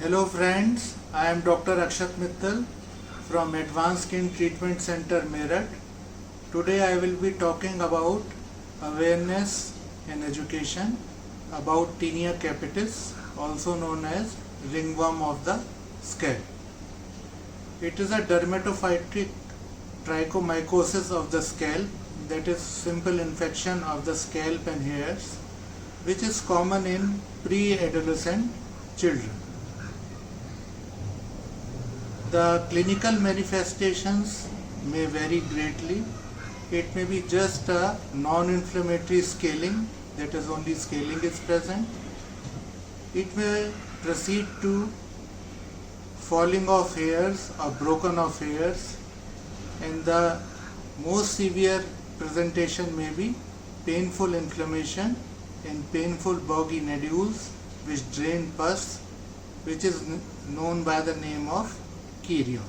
Hello friends, I am Dr. Akshat Mittal from Advanced Skin Treatment Center Meerut. Today I will be talking about awareness and education about Tinea capitis, also known as ringworm of the scalp. It is a dermatophytic trichomycosis of the scalp, that is simple infection of the scalp and hairs, which is common in pre-adolescent children. The clinical manifestations may vary greatly. It may be just a non-inflammatory scaling, that is only scaling is present. It may proceed to falling of hairs or broken off hairs, and the most severe presentation may be painful inflammation and painful boggy nodules which drain pus, which is known by the name of chirion.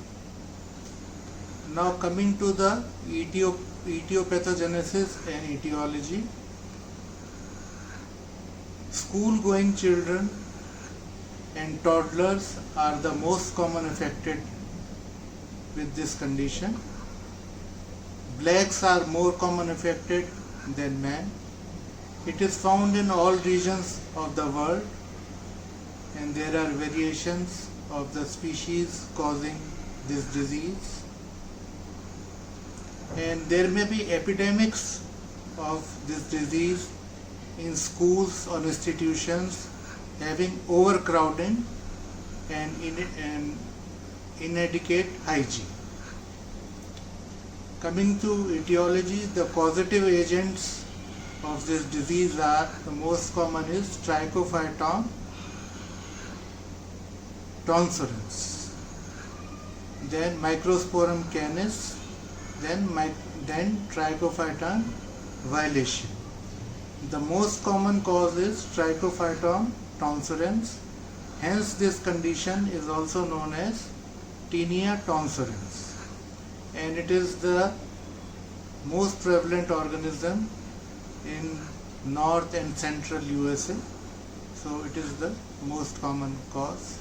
Now coming to the etiopathogenesis and etiology. School-going children and toddlers are the most common affected with this condition. Blacks are more common affected than men. It is found in all regions of the world, and there are variations of the species causing this disease, and there may be epidemics of this disease in schools or institutions having overcrowding and inadequate hygiene. Coming to etiology, the causative agents of this disease are, the most common is Trichophyton tonsurens, then Microsporum canis, then Trichophyton violation. The most common cause is Trichophyton tonsurens, hence this condition is also known as Tinea tonsurens, and it is the most prevalent organism in north and central USA, so it is the most common cause.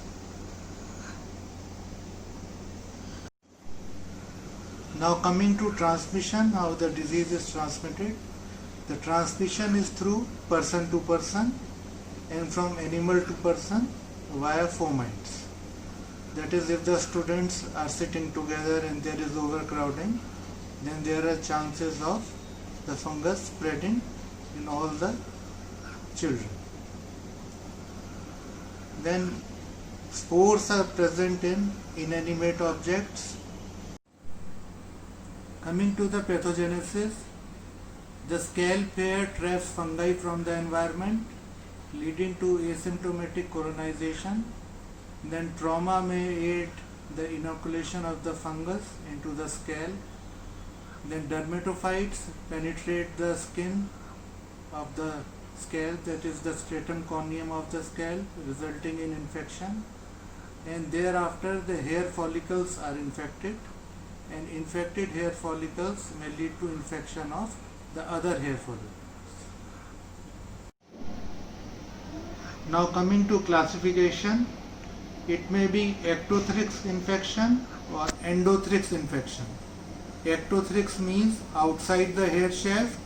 Now coming to transmission, how the disease is transmitted. The transmission is through person to person and from animal to person via fomites. That is, if the students are sitting together and there is overcrowding, then there are chances of the fungus spreading in all the children. Then spores are present in inanimate objects. Coming to the pathogenesis, the scalp hair traps fungi from the environment, leading to asymptomatic coronization. Then trauma may aid the inoculation of the fungus into the scalp. Then dermatophytes penetrate the skin of the scalp, that is the stratum corneum of the scalp, resulting in infection. And thereafter the hair follicles are infected, and infected hair follicles may lead to infection of the other hair follicles. Now coming to classification, it may be ectothrix infection or endothrix infection. Ectothrix means outside the hair shaft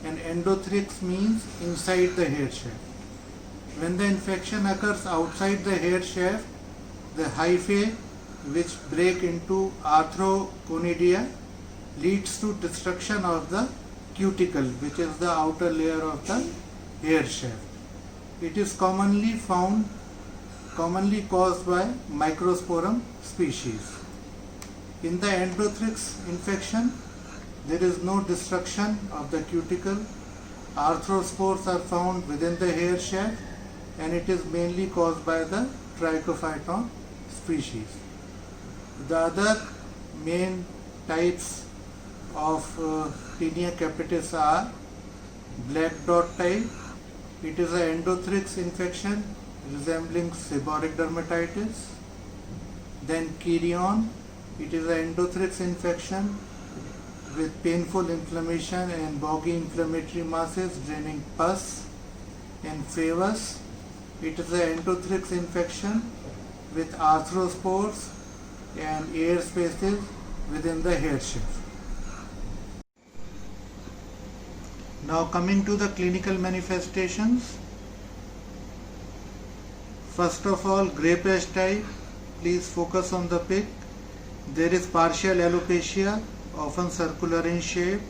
and endothrix means inside the hair shaft. When the infection occurs outside the hair shaft, the hyphae which break into arthroconidia leads to destruction of the cuticle, which is the outer layer of the hair shaft. It is commonly caused by Microsporum species. In the endothrix infection, there is no destruction of the cuticle. Arthrospores are found within the hair shaft, and it is mainly caused by the Trichophyton species. The other main types of Tinea capitis are black dot type. It is an endothrix infection resembling seborrheic dermatitis. Then chirion. It is an endothrix infection with painful inflammation and boggy inflammatory masses draining pus. And Favus. It is an endothrix infection with arthrospores and air spaces within the hair shaft. Now coming to the clinical manifestations. First of all, grey patch type. Please focus on the pic. There is partial alopecia, often circular in shape,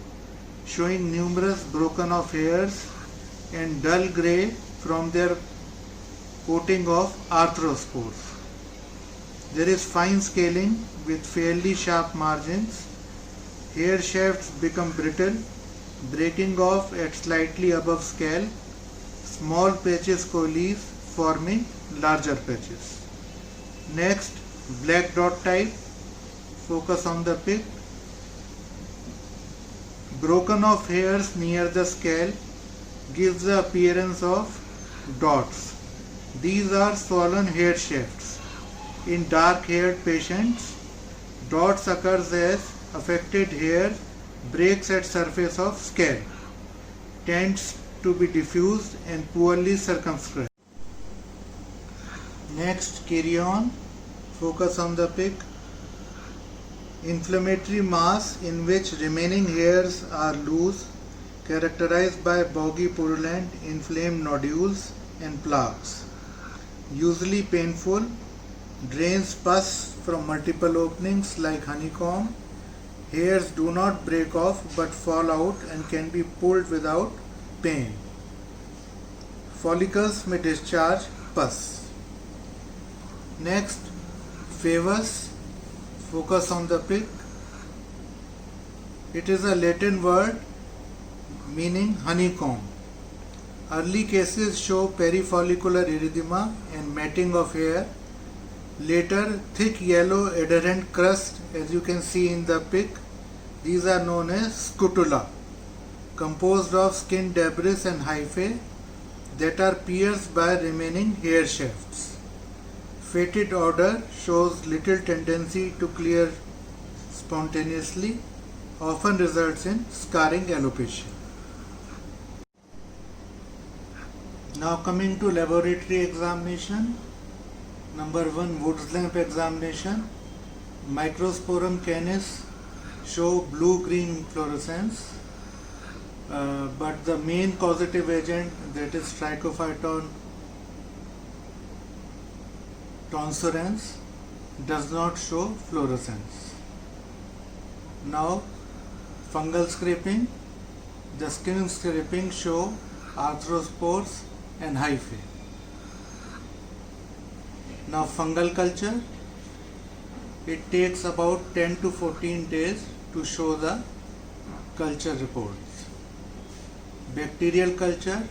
showing numerous broken off hairs and dull grey from their coating of arthrospores. There is fine scaling with fairly sharp margins. Hair shafts become brittle, breaking off at slightly above scalp. Small patches coalesce, forming larger patches. Next, black dot type. Focus on the pic. Broken off hairs near the scalp gives the appearance of dots. These are swollen hair shafts. In dark-haired patients, dots occurs as affected hair breaks at surface of scalp, tends to be diffused and poorly circumscribed. Next, carry on. Focus on the pic. Inflammatory mass in which remaining hairs are loose, characterized by boggy purulent inflamed nodules and plaques. Usually painful, drains pus from multiple openings like honeycomb. Hairs do not break off but fall out and can be pulled without pain. Follicles may discharge pus. Next, favus. Focus on the pic. It is a Latin word meaning honeycomb. Early cases show perifollicular erythema and matting of hair. Later, thick yellow adherent crust, as you can see in the pic. These are known as scutula, composed of skin debris and hyphae that are pierced by remaining hair shafts. Fetid odor shows little tendency to clear spontaneously, often results in scarring alopecia. Now coming to laboratory examination. Number 1, Wood's lamp examination. Microsporum canis show blue-green fluorescence, but the main causative agent, that is Trichophyton tonsurans, does not show fluorescence. Now, fungal scraping. The skin scraping show arthrospores and hyphae. Now, fungal culture. It takes about 10 to 14 days to show the culture reports. Bacterial culture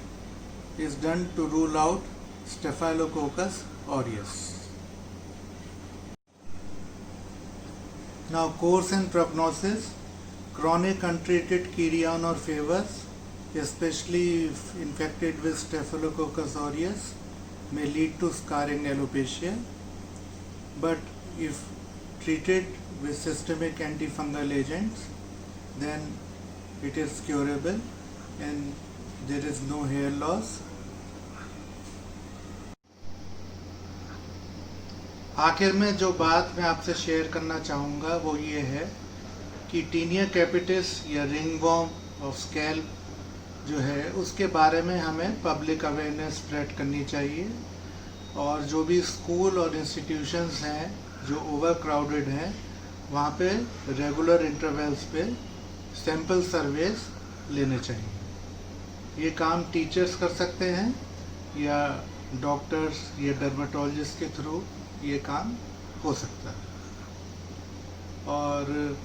is done to rule out Staphylococcus aureus. Now, course and prognosis. Chronic untreated Kirion or favus, especially if infected with Staphylococcus aureus, may lead to scarring alopecia, but if treated with systemic antifungal agents, then it is curable and there is no hair loss. आखिर में जो बात मैं आपसे share करना चाहूँगा वो ये है कि टीनिया कैपिटिस या रिंगवॉर्म ऑफ स्कैल्प जो है उसके बारे में हमें पब्लिक अवेयरनेस स्प्रेड करनी चाहिए, और जो भी स्कूल और इंस्टीट्यूशंस हैं जो ओवर क्राउडेड हैं वहाँ पे रेगुलर इंटरवल्स पे सैंपल सर्वेस लेने चाहिए। ये काम टीचर्स कर सकते हैं या डॉक्टर्स या डर्मेटोलॉजिस्ट के थ्रू ये काम हो सकता है। और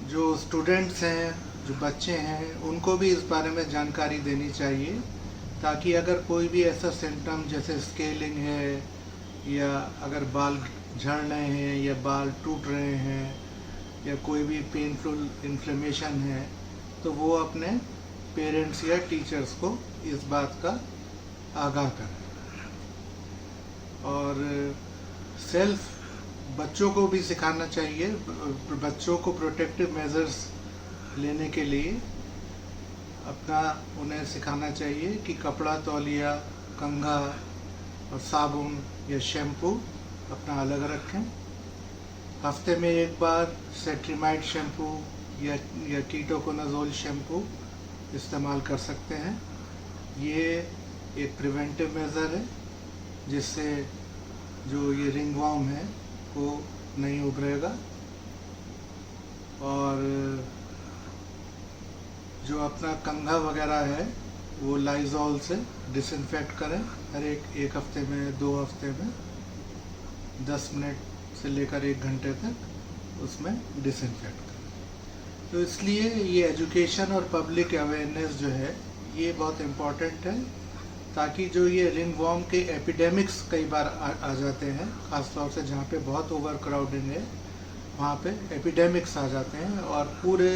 जो स्टूडेंट्स हैं, जो बच्चे हैं, उनको भी इस बारे में जानकारी देनी चाहिए, ताकि अगर कोई भी ऐसा सिम्टम जैसे स्केलिंग है या अगर बाल झड़ रहे हैं या बाल टूट रहे हैं या कोई भी पेनफुल इन्फ्लेमेशन है, तो वो अपने पेरेंट्स या टीचर्स को इस बात का आगाह करें। और सेल्फ बच्चों को भी सिखाना चाहिए, बच्चों को प्रोटेक्टिव मेजर्स लेने के लिए अपना उन्हें सिखाना चाहिए कि कपड़ा, तौलिया, कंघा और साबुन या शैम्पू अपना अलग रखें। हफ्ते में एक बार सेट्रीमाइड शैम्पू या कीटोकोनाजोल शैम्पू इस्तेमाल कर सकते हैं। ये एक प्रिवेंटिव मेज़र है जिससे जो ये रिंगवॉर्म है वो नहीं उभरेगा। और जो अपना कंघा वगैरह है वो लाइजॉल से डिसइंफेक्ट करें हर एक हफ्ते में, 2 हफ्ते में 10 मिनट से लेकर 1 घंटे तक उसमें डिसइंफेक्ट करें। तो इसलिए ये एजुकेशन और पब्लिक अवेयरनेस जो है ये बहुत इम्पॉर्टेंट है, ताकि जो ये रिंगवॉर्म के एपिडेमिक्स कई बार आ जाते हैं, ख़ासतौर से जहाँ पे बहुत ओवर क्राउडिंग है वहाँ पे एपिडेमिक्स आ जाते हैं और पूरे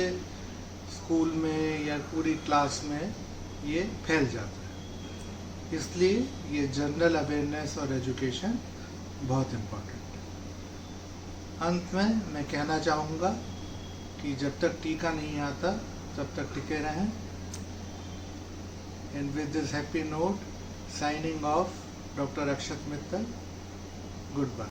स्कूल में या पूरी क्लास में ये फैल जाता है। इसलिए ये जनरल अवेयरनेस और एजुकेशन बहुत इम्पोर्टेंट है। अंत में मैं कहना चाहूँगा कि जब तक टीका नहीं आता तब तक टिके रहें। And with this happy note, signing off, Dr. Akshat Mittal. Goodbye.